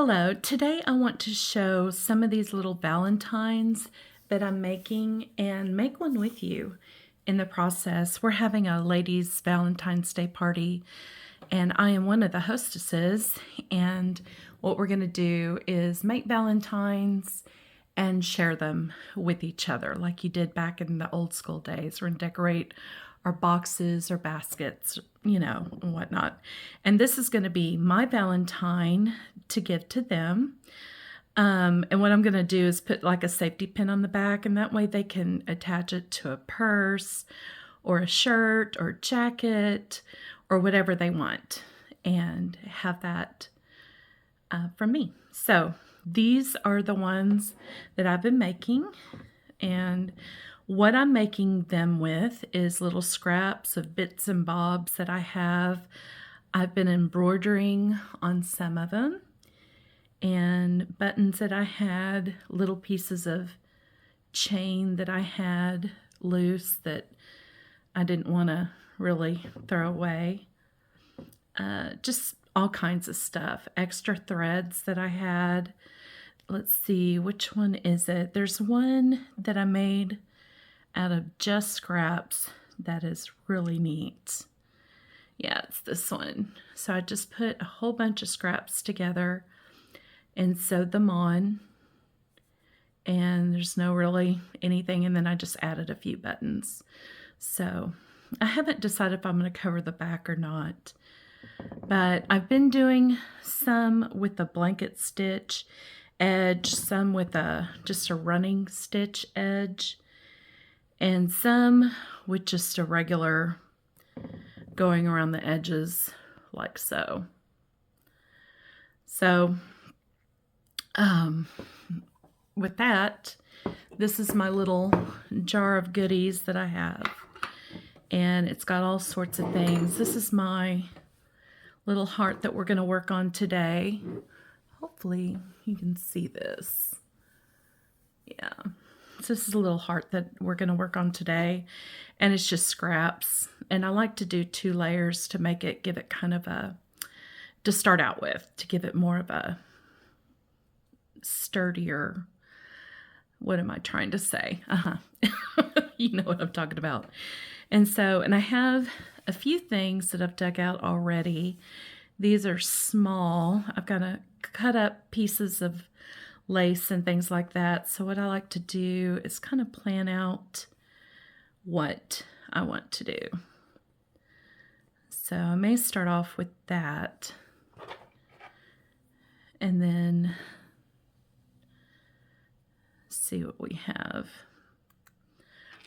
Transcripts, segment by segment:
Hello, today I want to show some of these little Valentines that I'm making and make one with you in the process. We're having a ladies' Valentine's Day party and I am one of the hostesses, and what we're going to do is make Valentines and share them with each other like you did back in the old school days. We're going to decorate our boxes or baskets, and whatnot. And this is going to be my Valentine to give to them. And what I'm going to do is put like a safety pin on the back, and that way they can attach it to a purse or a shirt or jacket or whatever they want and have that from me. So these are the ones that I've been making, and what I'm making them with is little scraps of bits and bobs that I have. I've been embroidering on some of them, and buttons that I had, little pieces of chain that I had loose that I didn't want to really throw away. Just all kinds of stuff. Extra threads that I had. Let's see, which one is it? There's one that I made out of just scraps that is really neat. Yeah, it's this one. So I just put a whole bunch of scraps together and sewed them on. And there's no really anything, and then I just added a few buttons. So I haven't decided if I'm going to cover the back or not. But I've been doing some with a blanket stitch edge, some with just a running stitch edge, and some with just a regular going around the edges like so. So with that, this is my little jar of goodies that I have, and it's got all sorts of things. This is my little heart that we're going to work on today. Hopefully you can see this. Yeah. So this is a little heart that we're going to work on today, and it's just scraps. And I like to do 2 layers to make it, give it kind of to start out with, to give it more of a sturdier, what am I trying to say? You know what I'm talking about. And I have a few things that I've dug out already. These are small. I've got to cut up pieces of lace and things like that. So what I like to do is kind of plan out what I want to do. So I may start off with that, and then see what we have.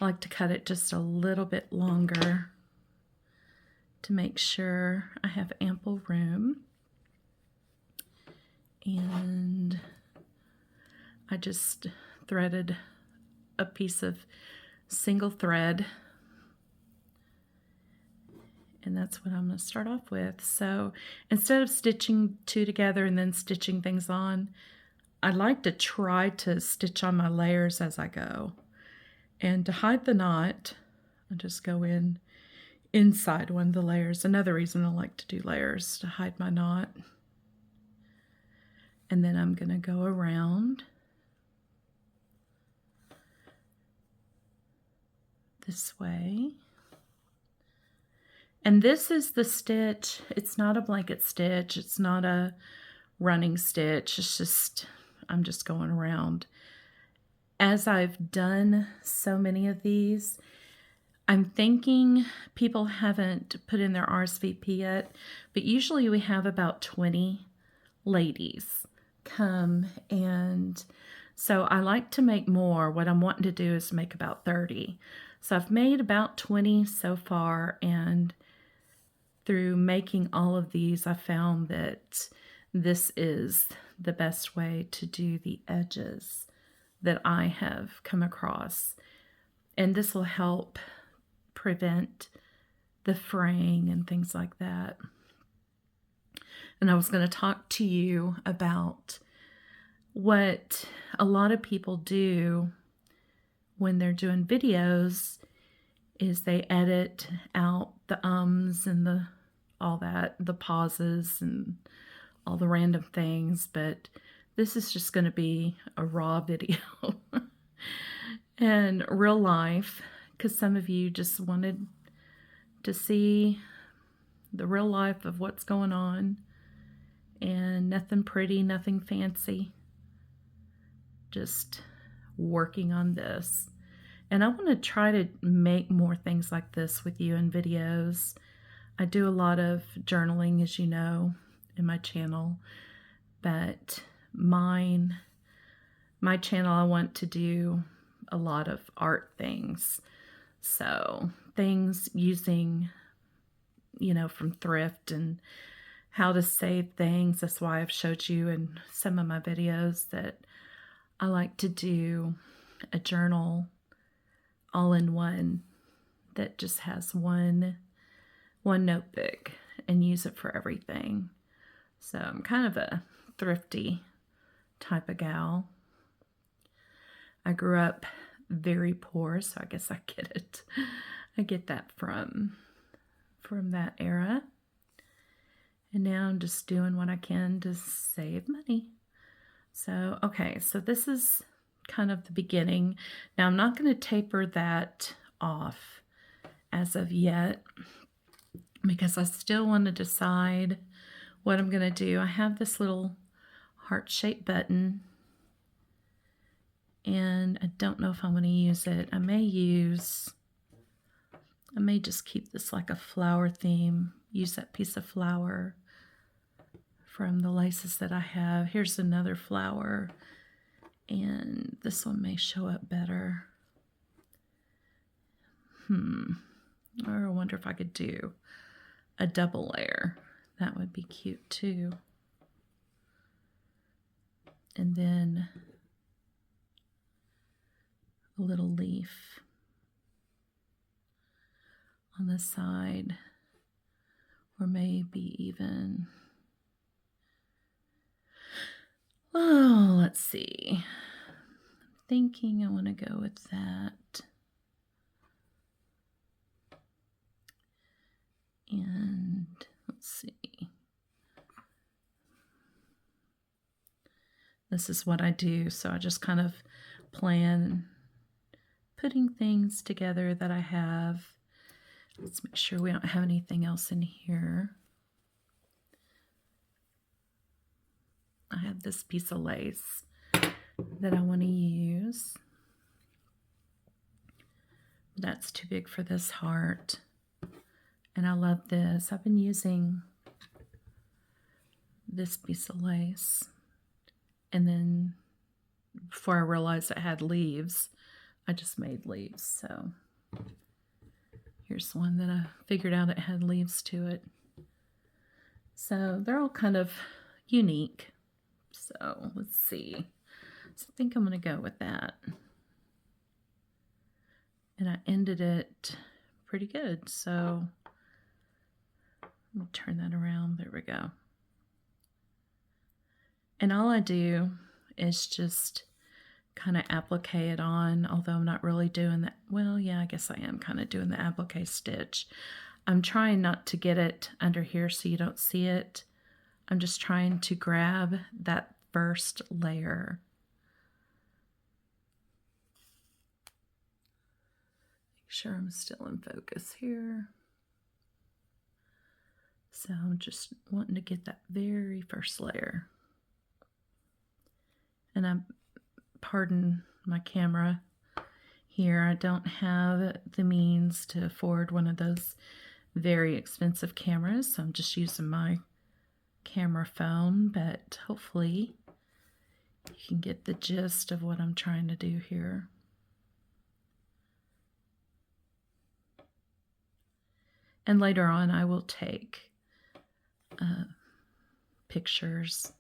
I like to cut it just a little bit longer to make sure I have ample room. And I just threaded a piece of single thread, and that's what I'm going to start off with. So instead of stitching 2 together and then stitching things on, I like to try to stitch on my layers as I go. And to hide the knot, I just go inside one of the layers. Another reason I like to do layers, to hide my knot. And then I'm going to go around this way. And this is the stitch. It's not a blanket stitch. It's not a running stitch. It's just, I'm just going around. As I've done so many of these, I'm thinking people haven't put in their RSVP yet, but usually we have about 20 ladies come, and so I like to make more. What I'm wanting to do is make about 30. So I've made about 20 so far, and through making all of these, I found that this is the best way to do the edges that I have come across. And this will help prevent the fraying and things like that. And I was going to talk to you about what a lot of people do when they're doing videos is they edit out the ums and all that, the pauses and all the random things, but this is just going to be a raw video and real life, because some of you just wanted to see the real life of what's going on, and nothing pretty, nothing fancy, just working on this. And I want to try to make more things like this with you in videos. I do a lot of journaling, as you know, in my channel, but my channel, I want to do a lot of art things. So things using, you know, from thrift and how to save things. That's why I've showed you in some of my videos that I like to do a journal all in one that just has one notebook and use it for everything. So I'm kind of a thrifty type of gal. I grew up very poor, so I guess I get it. I get that from that era. And now I'm just doing what I can to save money. So, okay, so this is kind of the beginning. Now, I'm not going to taper that off as of yet because I still want to decide what I'm going to do. I have this little heart-shaped button, and I don't know if I want to use it. I may just keep this like a flower theme, use that piece of flower from the laces that I have. Here's another flower, and this one may show up better. Or I wonder if I could do a double layer. That would be cute too. And then a little leaf on the side, or maybe even, oh, let's see. I'm thinking I want to go with that. And let's see. This is what I do, so I just kind of plan putting things together that I have. Let's make sure we don't have anything else in here. I have this piece of lace that I want to use. That's too big for this heart. And I love this. I've been using this piece of lace. And then before I realized it had leaves, I just made leaves. So here's one that I figured out it had leaves to it. So they're all kind of unique. So let's see. So I think I'm going to go with that. And I ended it pretty good. So let me turn that around. There we go. And all I do is just kind of applique it on, although I'm not really doing that. Well, yeah, I guess I am kind of doing the applique stitch. I'm trying not to get it under here so you don't see it. I'm just trying to grab that first layer. Make sure I'm still in focus here. So I'm just wanting to get that very first layer. And pardon my camera here. I don't have the means to afford one of those very expensive cameras, so I'm just using my camera phone, but hopefully you can get the gist of what I'm trying to do here. And later on I will take pictures,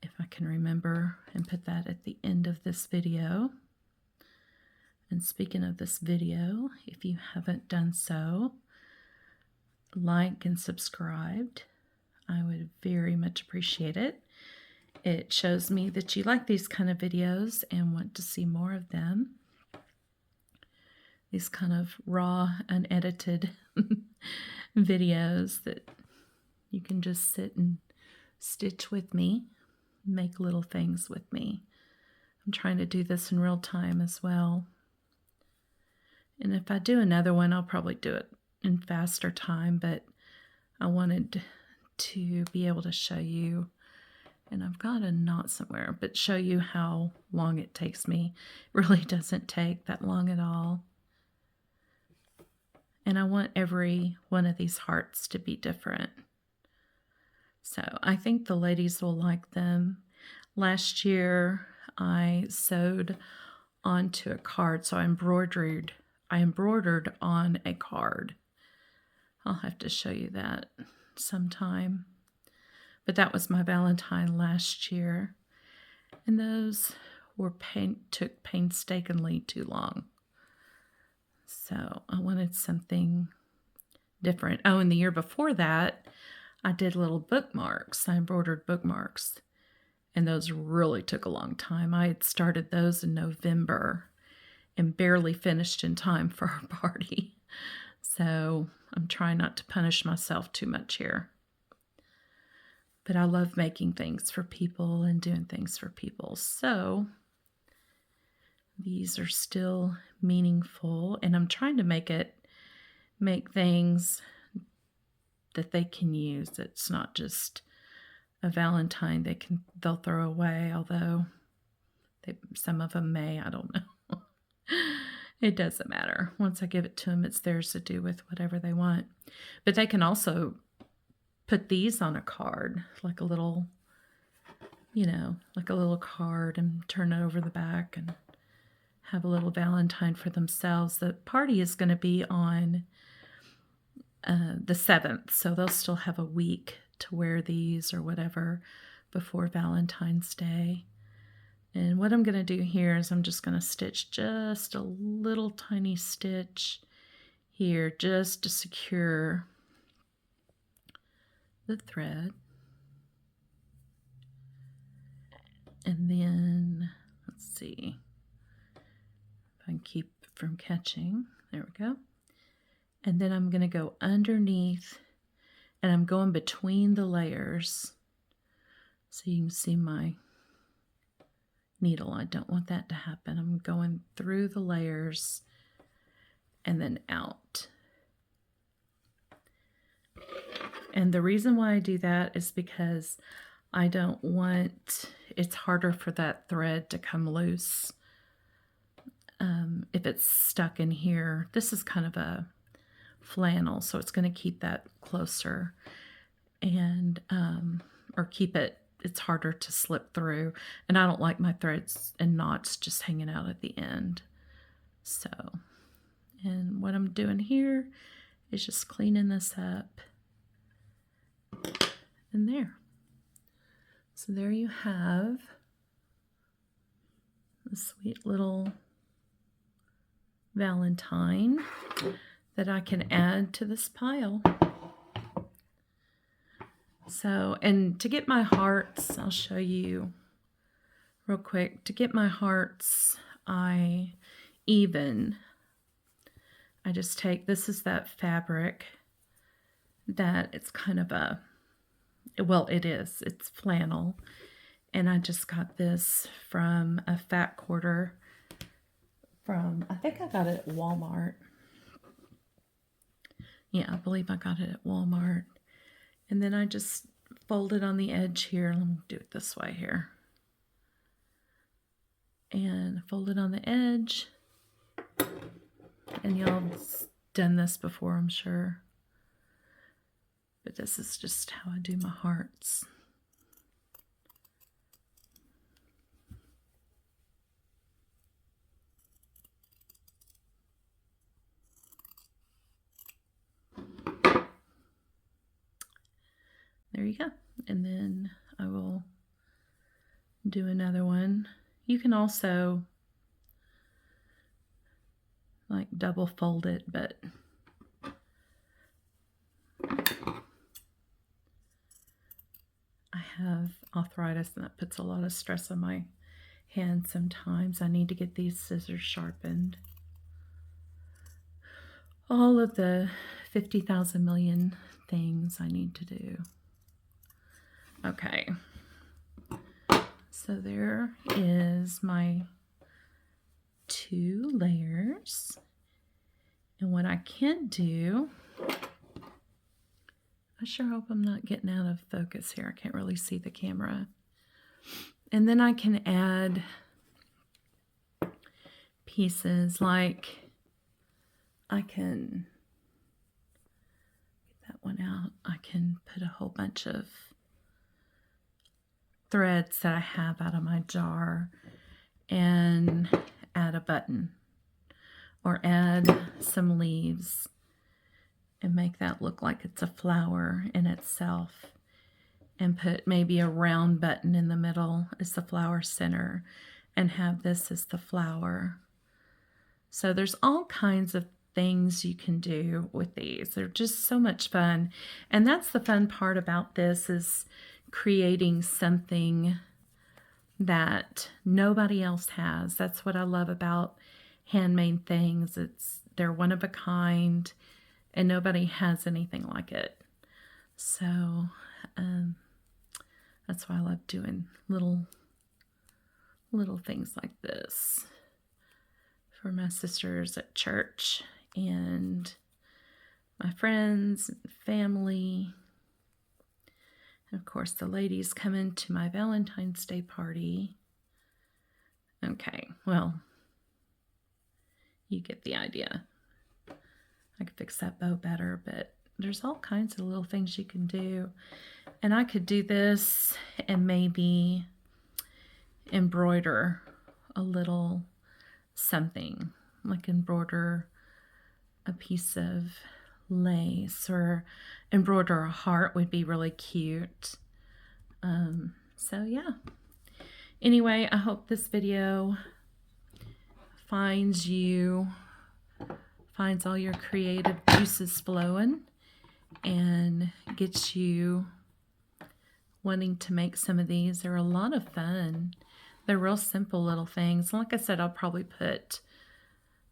if I can remember, and put that at the end of this video. And speaking of this video, if you haven't done so, like and subscribed. I would very much appreciate it. It shows me that you like these kind of videos and want to see more of them. These kind of raw, unedited videos that you can just sit and stitch with me, make little things with me. I'm trying to do this in real time as well. And if I do another one, I'll probably do it in faster time, but I wanted to be able to show you, and I've got a knot somewhere, but show you how long it takes me. It really doesn't take that long at all. And I want every one of these hearts to be different. So I think the ladies will like them. Last year I sewed onto a card, so I embroidered on a card. I'll have to show you that sometime. But that was my Valentine last year. And those were took painstakingly too long. So I wanted something different. Oh, and the year before that, I did little bookmarks. I embroidered bookmarks. And those really took a long time. I had started those in November and barely finished in time for our party. So I'm trying not to punish myself too much here. But I love making things for people and doing things for people. So these are still meaningful, and I'm trying to make things that they can use. It's not just a Valentine they'll throw away, although some of them may, I don't know. It doesn't matter. Once I give it to them, it's theirs to do with whatever they want. But they can also put these on a card, like a little card, and turn it over the back and have a little Valentine for themselves. The party is going to be on the 7th, so they'll still have a week to wear these or whatever before Valentine's Day. And what I'm going to do here is I'm just going to stitch just a little tiny stitch here just to secure the thread. And then, let's see if I can keep it from catching. There we go. And then I'm going to go underneath, and I'm going between the layers so you can see my needle. I don't want that to happen. I'm going through the layers and then out. And the reason why I do that is because I don't want, it's harder for that thread to come loose if it's stuck in here. This is kind of a flannel, so it's going to keep that closer and or keep it, it's harder to slip through, and I don't like my threads and knots just hanging out at the end. So, and what I'm doing here is just cleaning this up, and there. So there you have a sweet little Valentine that I can add to this pile. So, and to get my hearts, I'll show you real quick. To get my hearts, I just take, this is that fabric that it's kind of a, well, it's flannel. And I just got this from a fat quarter from, I think I got it at Walmart. Yeah, I believe I got it at Walmart. And then I just fold it on the edge here. Let me do it this way here. And fold it on the edge. And y'all have done this before, I'm sure. But this is just how I do my hearts. There you go. And then I will do another one. You can also like double fold it, but I have arthritis and that puts a lot of stress on my hands sometimes. I need to get these scissors sharpened. All of the 50,000 million things I need to do. Okay. So there is my 2 layers. And what I can do, I sure hope I'm not getting out of focus here. I can't really see the camera. And then I can add pieces like I can get that one out. I can put a whole bunch of threads that I have out of my jar and add a button or add some leaves and make that look like it's a flower in itself, and put maybe a round button in the middle as the flower center and have this as the flower. So there's all kinds of things you can do with these. They're just so much fun. And that's the fun part about this, is creating something that nobody else has. That's what I love about handmade things. They're one of a kind and nobody has anything like it. So that's why I love doing little things like this for my sisters at church and my friends and family. And of course, the ladies coming to my Valentine's Day party. Okay, well, you get the idea. I could fix that bow better, but there's all kinds of little things you can do. And I could do this and maybe embroider a little something, like embroider a piece of lace or embroider a heart would be really cute. So yeah. Anyway, I hope this video finds all your creative juices flowing and gets you wanting to make some of these. They're a lot of fun. They're real simple little things. Like I said, I'll probably put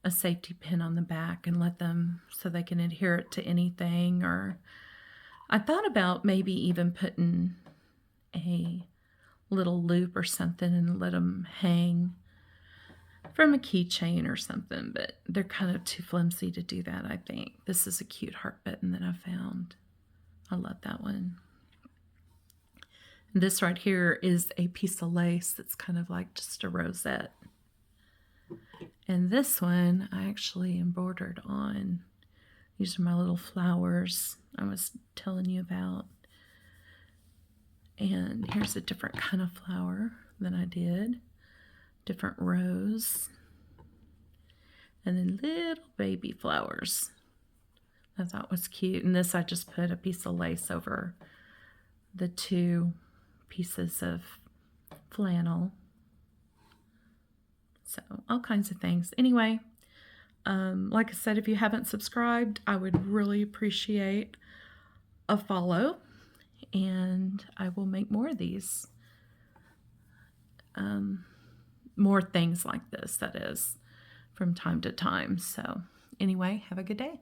a safety pin on the back and let them so they can adhere it to anything. Or I thought about maybe even putting a little loop or something and let them hang from a keychain or something, but they're kind of too flimsy to do that, I think. This is a cute heart button that I found. I love that one. This right here is a piece of lace that's kind of like just a rosette. And this one I actually embroidered on. These are my little flowers I was telling you about. And here's a different kind of flower than I did. Different rose. And then little baby flowers I thought was cute. And this I just put a piece of lace over the 2 pieces of flannel. So all kinds of things. Anyway, like I said, if you haven't subscribed, I would really appreciate a follow, and I will make more of these. More things like this, that is, from time to time. So anyway, have a good day.